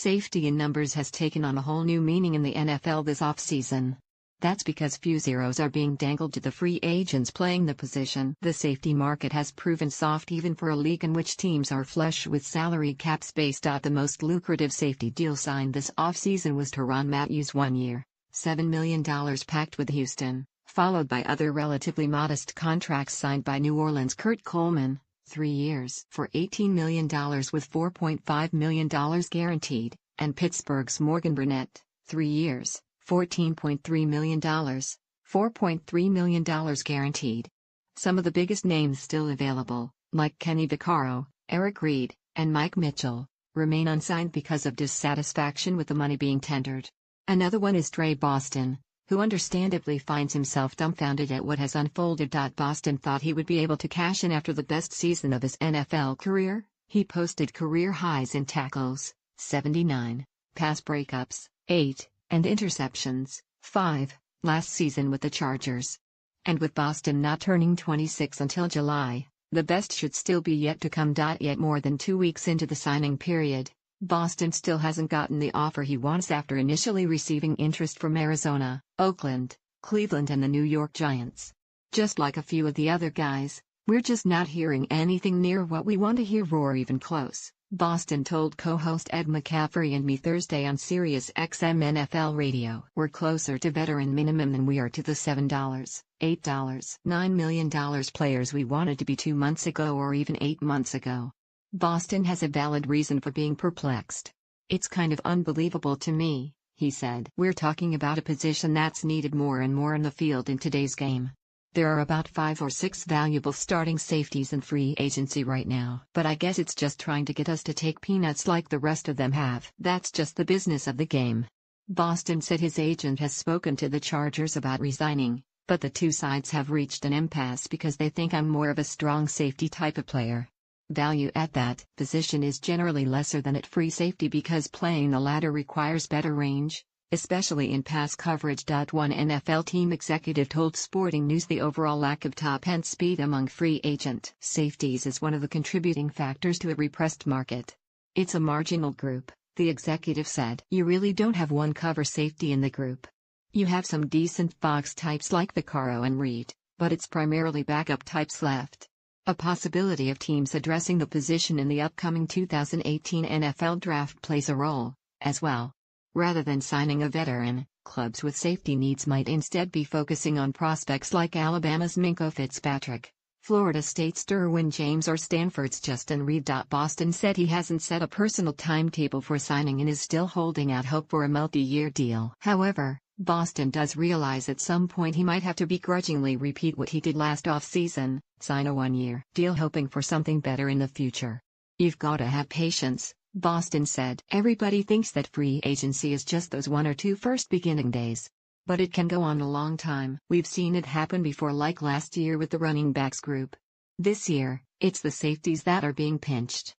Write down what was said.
Safety in numbers has taken on a whole new meaning in the NFL this offseason. That's because few zeros are being dangled to the free agents playing the position. The safety market has proven soft even for a league in which teams are flush with salary cap space. The most lucrative safety deal signed this offseason was Tyrann Mathieu's 1-year, $7 million pact with Houston, followed by other relatively modest contracts signed by New Orleans' Kurt Coleman, 3 years for $18 million with $4.5 million guaranteed, and Pittsburgh's Morgan Burnett, 3 years, $14.3 million, $4.3 million guaranteed. Some of the biggest names still available, like Kenny Vaccaro, Eric Reed, and Mike Mitchell, remain unsigned because of dissatisfaction with the money being tendered. Another one is Dre Boston, who understandably finds himself dumbfounded at what has unfolded. Boston thought he would be able to cash in after the best season of his NFL career. He posted career highs in tackles, 79, pass breakups, 8, and interceptions, 5, last season with the Chargers. And with Boston not turning 26 until July, the best should still be yet to come. Yet more than 2 weeks into the signing period, Boston still hasn't gotten the offer he wants after initially receiving interest from Arizona, Oakland, Cleveland and the New York Giants. Just like a few of the other guys, we're just not hearing anything near what we want to hear or even close, Boston told co-host Ed McCaffrey and me Thursday on Sirius XM NFL Radio. We're closer to veteran minimum than we are to the $7, $8, $9 million players we wanted to be 2 months ago or even 8 months ago. Boston has a valid reason for being perplexed. It's kind of unbelievable to me, he said. We're talking about a position that's needed more and more in the field in today's game. There are about 5 or 6 valuable starting safeties in free agency right now. But I guess it's just trying to get us to take peanuts like the rest of them have. That's just the business of the game. Boston said his agent has spoken to the Chargers about resigning, but the two sides have reached an impasse because they think I'm more of a strong safety type of player. Value at that position is generally lesser than at free safety because playing the latter requires better range, especially in pass coverage. One NFL team executive told Sporting News the overall lack of top-end speed among free agent safeties is one of the contributing factors to a repressed market. It's a marginal group, the executive said. You really don't have one cover safety in the group. You have some decent box types like Vaccaro and Reed, but it's primarily backup types left. A possibility of teams addressing the position in the upcoming 2018 NFL Draft plays a role, as well. Rather than signing a veteran, clubs with safety needs might instead be focusing on prospects like Alabama's Minkah Fitzpatrick, Florida State's Derwin James or Stanford's Justin Reed. Boston said he hasn't set a personal timetable for signing and is still holding out hope for a multi-year deal. However, Boston does realize at some point he might have to begrudgingly repeat what he did last offseason, sign a 1-year deal hoping for something better in the future. You've got to have patience, Boston said. Everybody thinks that free agency is just those 1 or 2 first beginning days. But it can go on a long time. We've seen it happen before, like last year with the running backs group. This year, it's the safeties that are being pinched.